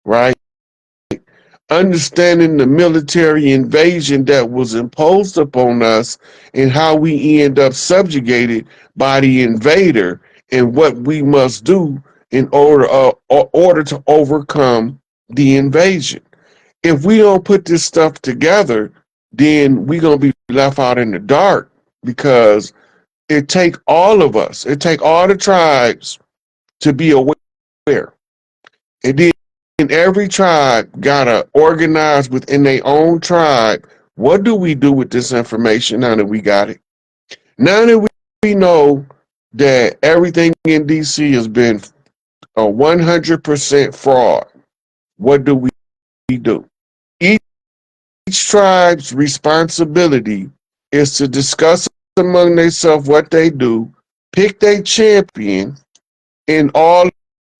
right? Understanding the military invasion that was imposed upon us and how we end up subjugated by the invader and what we must do in order to overcome the invasion. If we don't put this stuff together, then we're gonna be left out in the dark because it take all of us, it take all the tribes to be aware. And then every tribe gotta organize within their own tribe. What do we do with this information now that we got it? Now that we know that everything in DC has been a 100% fraud, what do we do? Each tribe's responsibility is to discuss among themselves what they do, pick their champion, and all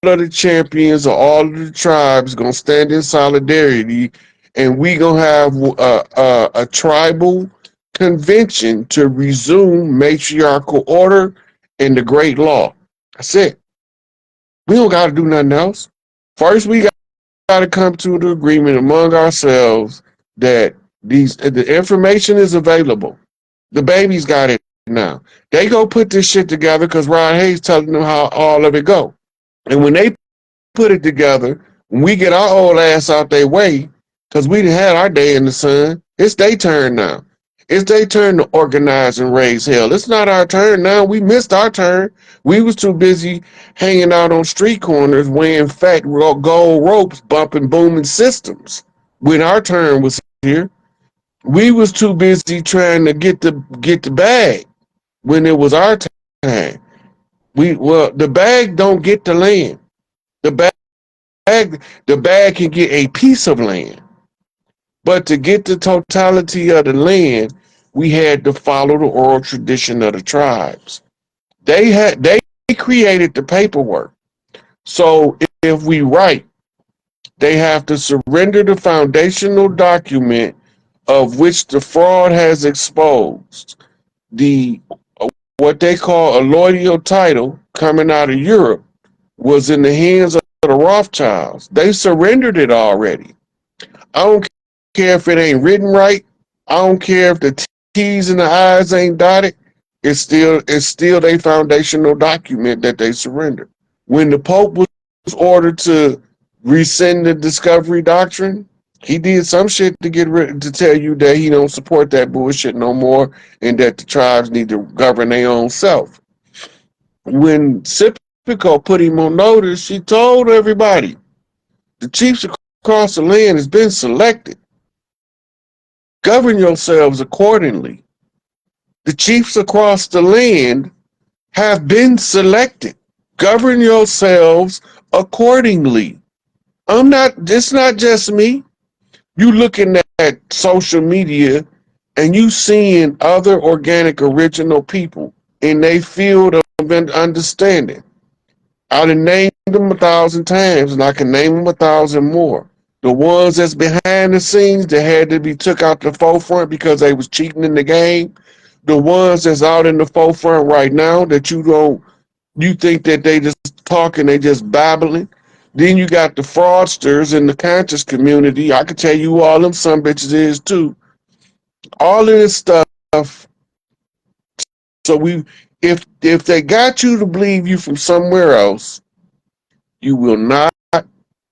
of the champions of all of the tribes gonna stand in solidarity, and we gonna have a tribal convention to resume matriarchal order and the great law. That's it. We don't gotta do nothing else. First, we gotta come to an agreement among ourselves that the information is available. The babies got it now. They go put this shit together because Rod Hayes telling them how all of it go. And when they put it together, when we get our old ass out their way, because we done had our day in the sun, it's their turn now. It's their turn to organize and raise hell. It's not our turn now. We missed our turn. We was too busy hanging out on street corners wearing fat gold ropes, bumping booming systems. When our turn was here, we was too busy trying to get the bag when it was our time. The bag don't get the land. The bag can get a piece of land, but to get the totality of the land, we had to follow the oral tradition of the tribes. They created the paperwork. So if we write, they have to surrender the foundational document of which the fraud has exposed. The what they call a loyal title coming out of Europe was in the hands of the Rothschilds. They surrendered it already. I don't care if it ain't written right. I don't care if the T's and the I's ain't dotted. It's still a foundational document that they surrendered. When the Pope was ordered to rescind the discovery doctrine, he did some shit to get rid to tell you that he don't support that bullshit no more and that the tribes need to govern their own self. When Sipico put him on notice, she told everybody the chiefs across the land has been selected. Govern yourselves accordingly. The chiefs across the land have been selected. Govern yourselves accordingly. It's not just me. You looking at social media and you seeing other organic original people in their field of understanding. I done named them 1,000 times and I can name them 1,000 more. The ones that's behind the scenes that had to be took out the forefront because they was cheating in the game. The ones that's out in the forefront right now that you think that they just talking, they just babbling. Then you got the fraudsters in the conscious community. I can tell you all them some bitches is too. All of this stuff. So if they got you to believe you from somewhere else, you will not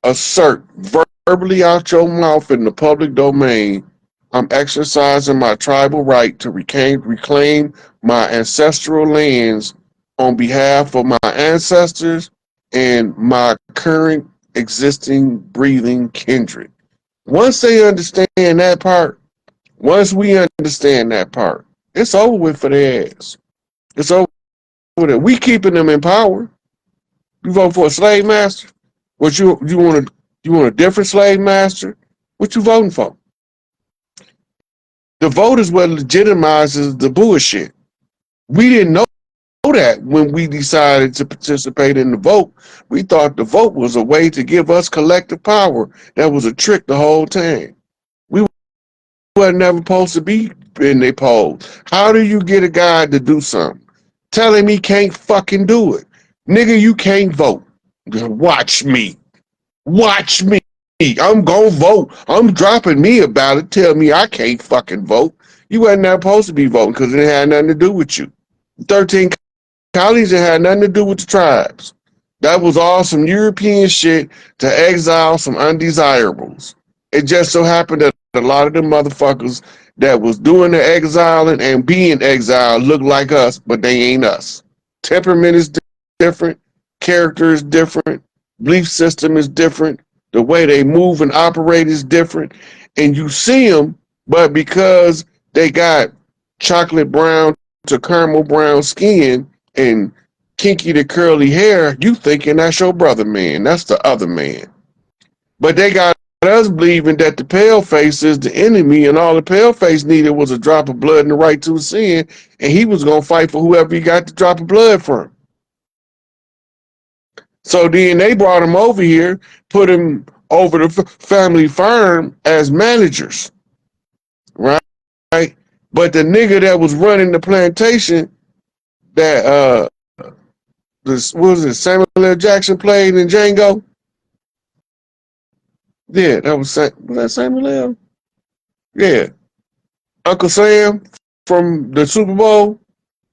assert verbally out your mouth in the public domain, I'm exercising my tribal right to reclaim my ancestral lands on behalf of my ancestors and my current existing breathing kindred. Once they understand that part, once we understand that part, it's over with for their ass. It's over with it. We keeping them in power. You vote for a slave master? What you want a different slave master? What you voting for? The vote is what legitimizes the bullshit. We didn't know that when we decided to participate in the vote. We thought the vote was a way to give us collective power. That was a trick the whole time. We were never supposed to be in their polls. How do you get a guy to do something? Tell him he can't fucking do it. Nigga, you can't vote. Watch me. Watch me. I'm gonna vote. I'm dropping me about it. Tell me I can't fucking vote. You wasn't not supposed to be voting because it had nothing to do with you. 13 colonies that had nothing to do with the tribes. That was all some European shit to exile some undesirables. It just so happened that a lot of the motherfuckers that was doing the exiling and being exiled look like us, but they ain't us. Temperament is different, character is different, belief system is different, the way they move and operate is different, and you see them, but because they got chocolate brown to caramel brown skin and kinky to curly hair, you thinking that's your brother man. That's the other man. But they got us believing that the pale face is the enemy, and all the pale face needed was a drop of blood and the right to sin, and he was gonna fight for whoever he got the drop of blood from. So then they brought him over here, put him over the family farm as managers, right? But the nigga that was running the plantation, that this what was it, Samuel L. Jackson played in Django? Yeah, was that Samuel L.? Yeah. Uncle Sam from the Super Bowl.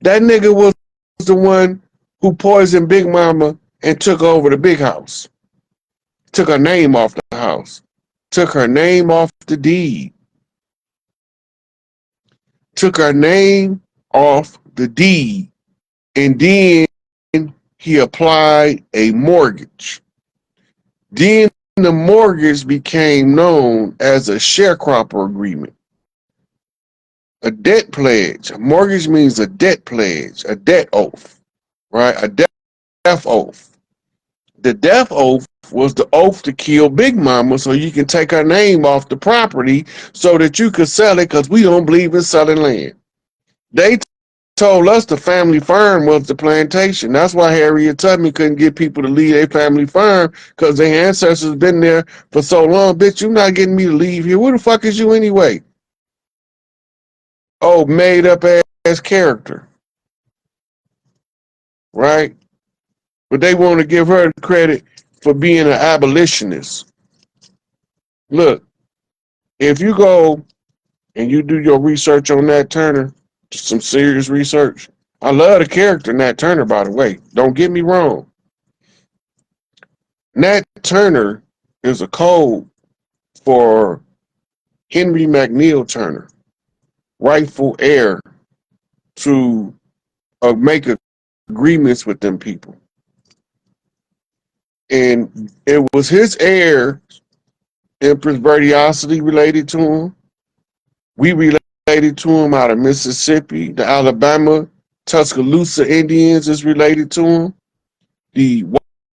That nigga was the one who poisoned Big Mama and took over the big house. Took her name off the house. Took her name off the deed. Took her name off the deed. And then he applied a mortgage. Then the mortgage became known as a sharecropper agreement. A debt pledge. A mortgage means a debt pledge, a debt oath, right? A death oath. The death oath was the oath to kill Big Mama so you can take her name off the property so that you could sell it, because we don't believe in selling land. They told us the family farm was the plantation. That's why Harriet Tubman couldn't get people to leave their family farm, because their ancestors been there for so long. Bitch, you not getting me to leave here. Who the fuck is you anyway? Oh, made up ass character, right? But they want to give her credit for being an abolitionist. Look, if you go and you do your research on Nat Turner, some serious research. I love the character Nat Turner, by the way. Don't get me wrong. Nat Turner is a code for Henry McNeil Turner, rightful heir to make agreements with them people. And it was his heir, Empress Verdiosity, related to him. We related to him out of Mississippi. The Alabama Tuscaloosa Indians is related to him. The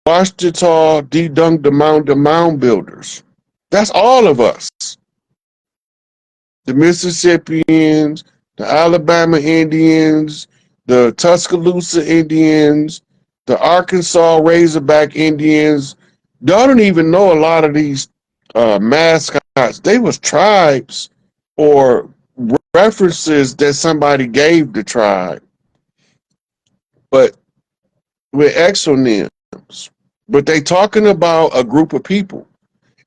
Washita, the mound builders. That's all of us. The Mississippians, the Alabama Indians, the Tuscaloosa Indians, the Arkansas Razorback Indians. Y'all don't even know a lot of these mascots. They was tribes or references that somebody gave the tribe, but with exonyms. But they talking about a group of people,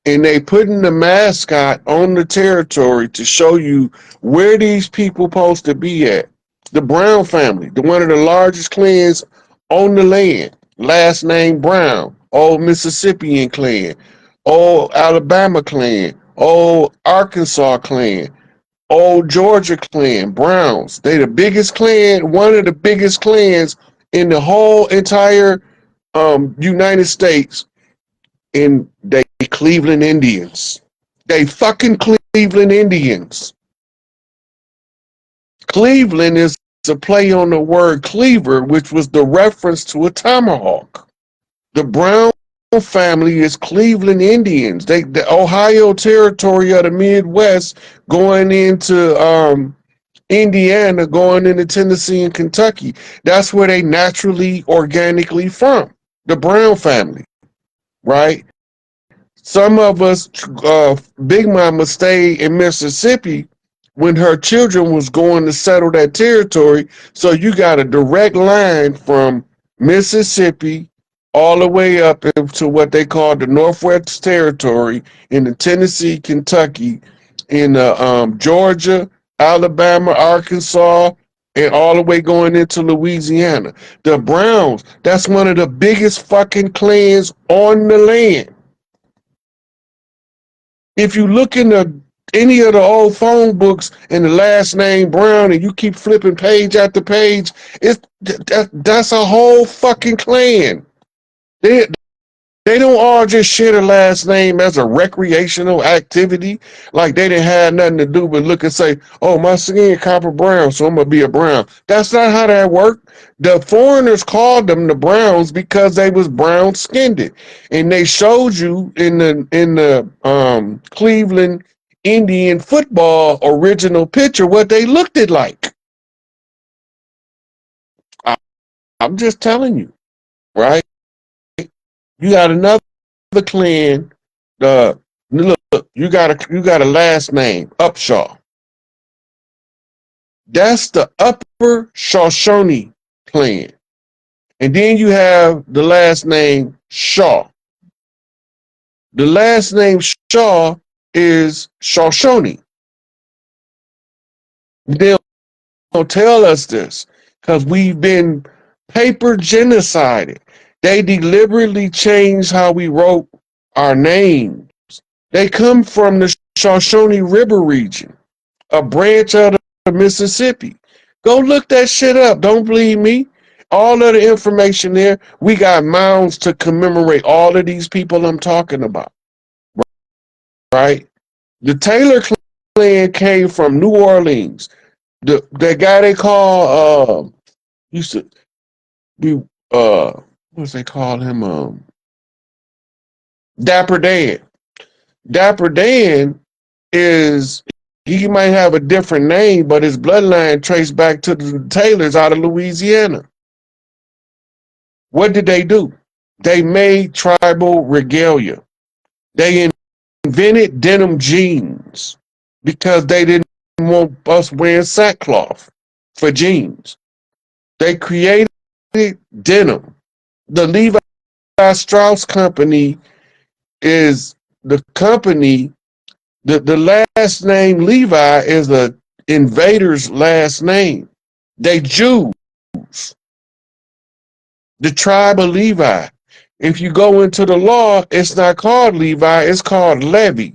and they putting the mascot on the territory to show you where these people supposed to be at. The Brown family, the one of the largest clans on the land, last name Brown, old Mississippian clan, old Alabama clan, old Arkansas clan, old Georgia clan, Browns. They the biggest clan, one of the biggest clans in the whole entire United States, and they Cleveland Indians. They fucking Cleveland Indians. Cleveland is a play on the word cleaver, which was the reference to a tomahawk. The Brown family is Cleveland Indians. The Ohio territory of the Midwest, going into Indiana, going into Tennessee and Kentucky. That's where they naturally, organically from. The Brown family, right? Some of us, Big Mama stayed in Mississippi when her children was going to settle that territory. So you got a direct line from Mississippi all the way up into what they call the Northwest Territory in the Tennessee, Kentucky, in Georgia, Alabama, Arkansas, and all the way going into Louisiana. The Browns, that's one of the biggest fucking clans on the land. If you look in any of the old phone books and the last name Brown and you keep flipping page after page, that's a whole fucking clan. They, they don't all just share the last name as a recreational activity. Like they didn't have nothing to do but look and say, oh, my skin copper brown, so I'm going to be a brown. That's not how that worked. The foreigners called them the Browns because they was brown skinned. And they showed you in the Cleveland Indian football original picture what they looked it like. I'm just telling you, right? You got another clan. Look, you got a last name, Upshaw. That's the Upper Shoshone clan. And then you have the last name Shaw. The last name Shaw is Shoshone. They don't tell us this because we've been paper genocided. They deliberately changed how we wrote our names. They come from the Shoshone River region, a branch of the Mississippi. Go look that shit up. Don't believe me. All of the information there. We got mounds to commemorate all of these people I'm talking about. Right? The Taylor clan came from New Orleans. The guy they call used to be what's they call him? Dapper Dan. Dapper Dan is, he might have a different name, but his bloodline traced back to the Taylors out of Louisiana. What did they do? They made tribal regalia. They invented denim jeans because they didn't want us wearing sackcloth for jeans. They created denim. The Levi Strauss Company is the company. The last name Levi is the invader's last name. They Jews. The tribe of Levi. If you go into the law, it's not called Levi, it's called Levi.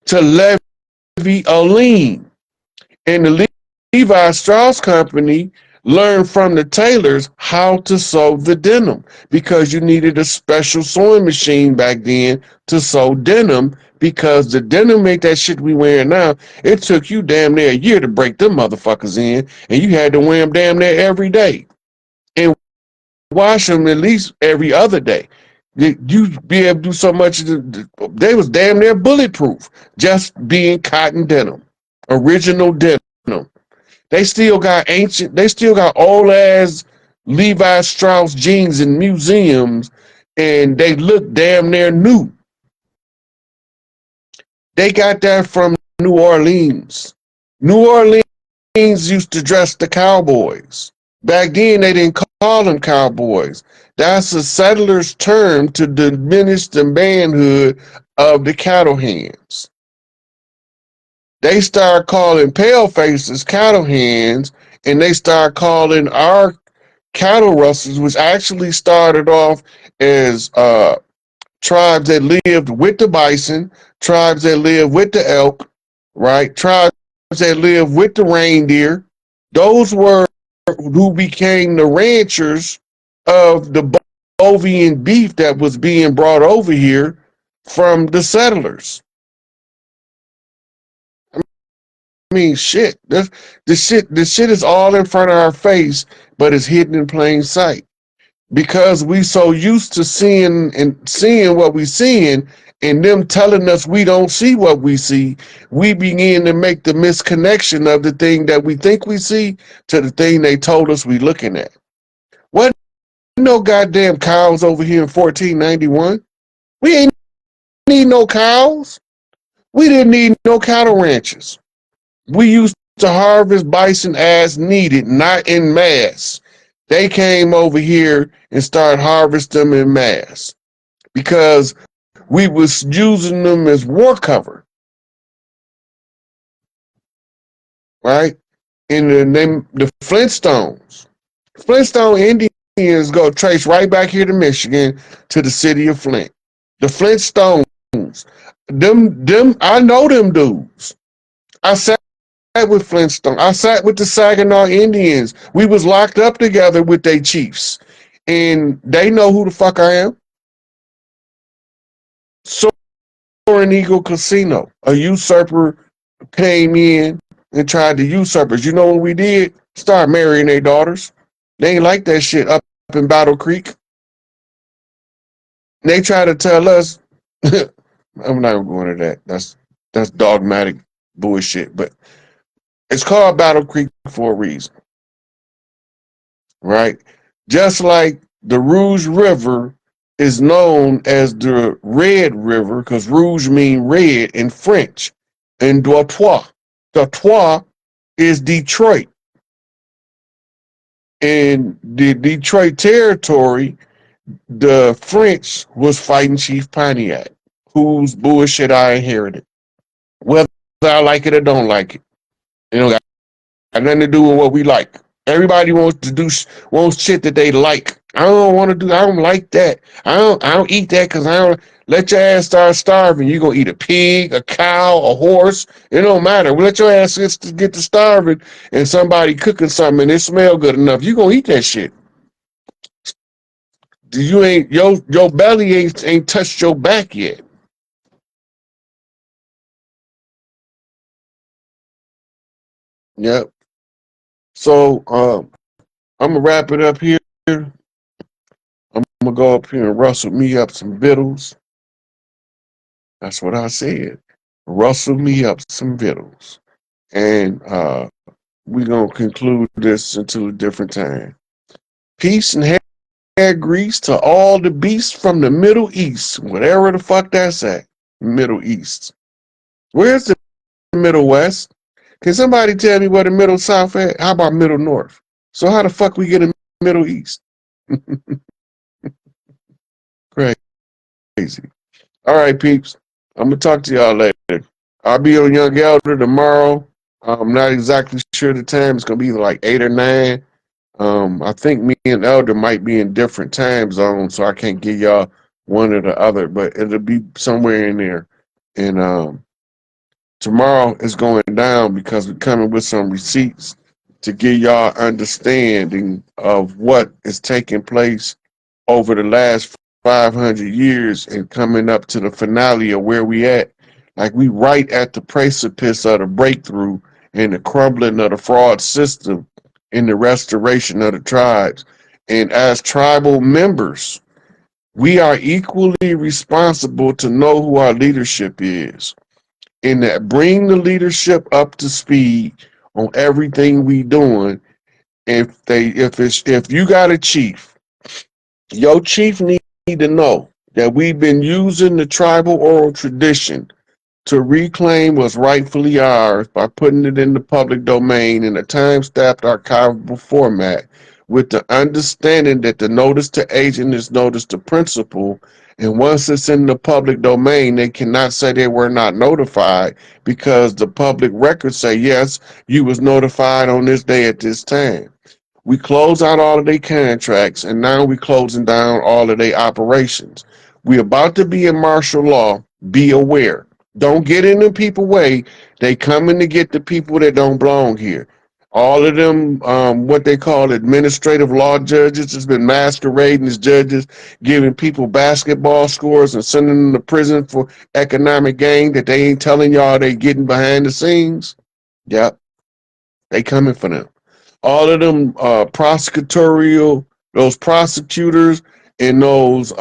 To levy a lien. And the Levi Strauss Company learned from the tailors how to sew the denim because you needed a special sewing machine back then to sew denim because the denim ain't that shit we wearing now. It took you damn near a year to break them motherfuckers in, and you had to wear them damn near every day and wash them at least every other day. You be able to do so much. They was damn near bulletproof just being cotton denim, original denim. They still got old ass Levi Strauss jeans in museums, and they look damn near new. They got that from New Orleans. New Orleans used to dress the cowboys. Back then, they didn't call them cowboys. That's a settler's term to diminish the manhood of the cattle hands. They start calling pale faces cattle hands, and they start calling our cattle rustlers, which actually started off as tribes that lived with the bison, tribes that lived with the elk, right? Tribes that lived with the reindeer. Those were who became the ranchers of the bovine beef that was being brought over here from the settlers. I mean, shit. The shit is all in front of our face, but it's hidden in plain sight. Because we so used to seeing what we seeing, and them telling us we don't see what we see, we begin to make the misconnection of the thing that we think we see to the thing they told us we looking at. What? No goddamn cows over here in 1491. We ain't need no cows. We didn't need no cattle ranches. We used to harvest bison as needed, not in mass. They came over here and started harvesting them in mass because we was using them as war cover, right? In the Flintstones. Flintstone Indians go trace right back here to Michigan to the city of Flint. The Flintstones, them, I know them dudes. I sat with Flintstone. I sat with the Saginaw Indians. We was locked up together with their chiefs, and they know who the fuck I am. Soaring Eagle Casino, a usurper came in and tried to usurp us. You know what we did? Start marrying their daughters. They ain't like that shit up in Battle Creek. They try to tell us. I'm not going to that. That's dogmatic bullshit. But it's called Battle Creek for a reason, right? Just like the Rouge River is known as the Red River because Rouge means red in French, and Dortois. Dortois is Detroit. In the Detroit territory, the French was fighting Chief Pontiac, whose bullshit I inherited. Whether I like it or don't like it, you know, got nothing to do with what we like. Everybody wants to do wants shit that they like. I don't want to do. I don't like that. I don't eat that because I don't. Let your ass start starving. You gonna eat a pig, a cow, a horse. It don't matter. Let your ass get to starving, and somebody cooking something and it smell good enough. You gonna eat that shit. You ain't your belly ain't touched your back yet. Yep. So I'm gonna wrap it up here. I'm gonna go up here and rustle me up some victuals. That's what I said. Rustle me up some victuals. And we're going to conclude this until a different time. Peace and hair grease to all the beasts from the Middle East, whatever the fuck that's at. Middle East. Where's the Middle West? Can somebody tell me where the Middle South at? How about Middle North? So how the fuck we get in Middle East? Crazy. All right, peeps. I'm going to talk to y'all later. I'll be on Young Elder tomorrow. I'm not exactly sure the time. It's going to be like 8 or 9. I think me and Elder might be in different time zones, so I can't give y'all one or the other, but it'll be somewhere in there. And tomorrow is going down because we're coming with some receipts to give y'all understanding of what is taking place over the last 500 years and coming up to the finale of where we at. Like we right at the precipice of the breakthrough and the crumbling of the fraud system and the restoration of the tribes. And as tribal members, we are equally responsible to know who our leadership is and that bring the leadership up to speed on everything we doing. If you got a chief, your chief need to know that we've been using the tribal oral tradition to reclaim what's rightfully ours by putting it in the public domain in a time-stamped archivable format with the understanding that the notice to agent is notice to principal, and once it's in the public domain, they cannot say they were not notified because the public records say, yes, you was notified on this day at this time. We close out all of their contracts, and now we closing down all of their operations. We about to be in martial law. Be aware. Don't get in the people way. They coming to get the people that don't belong here. All of them, what they call administrative law judges, has been masquerading as judges, giving people basketball scores and sending them to prison for economic gain that they ain't telling y'all they getting behind the scenes. Yep, they coming for them. All of them prosecutorial, those prosecutors and those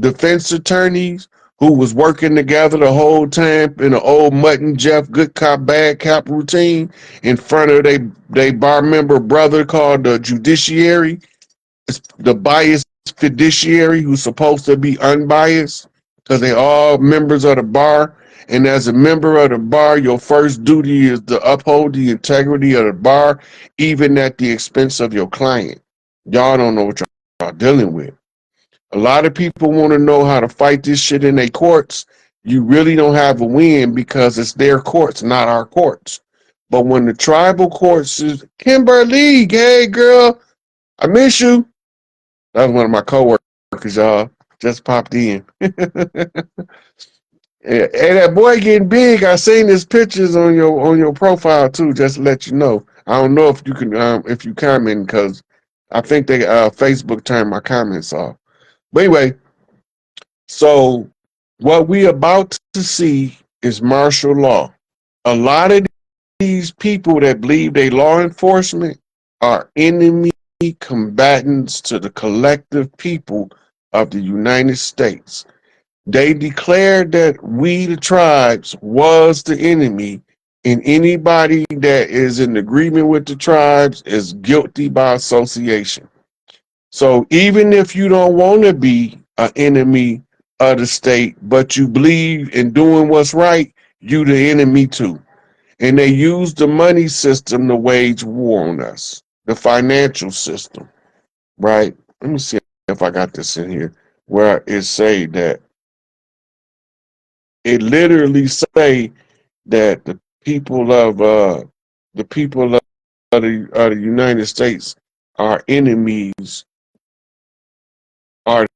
defense attorneys who was working together the whole time in the old mutton Jeff good cop bad cop routine in front of they bar member brother called the judiciary, the biased fiduciary who's supposed to be unbiased because they all members of the bar. And as a member of the bar, your first duty is to uphold the integrity of the bar, even at the expense of your client. Y'all don't know what y'all dealing with. A lot of people want to know how to fight this shit in their courts. You really don't have a win because it's their courts, not our courts. But when the tribal courts is Kimberly, hey girl, I miss you. That was one of my coworkers, y'all. Just popped in. Hey, that boy getting big. I seen his pictures on your profile too. Just to let you know. I don't know if you comment because I think they Facebook turned my comments off. But anyway, so what we about to see is martial law. A lot of these people that believe they law enforcement are enemy combatants to the collective people of the United States. They declared that we, the tribes, was the enemy, and anybody that is in agreement with the tribes is guilty by association. So even if you don't want to be an enemy of the state, but you believe in doing what's right, you the enemy too. And they use the money system to wage war on us, the financial system, right? Let me see if I got this in here where it say that it literally say that the people of the United States are enemies are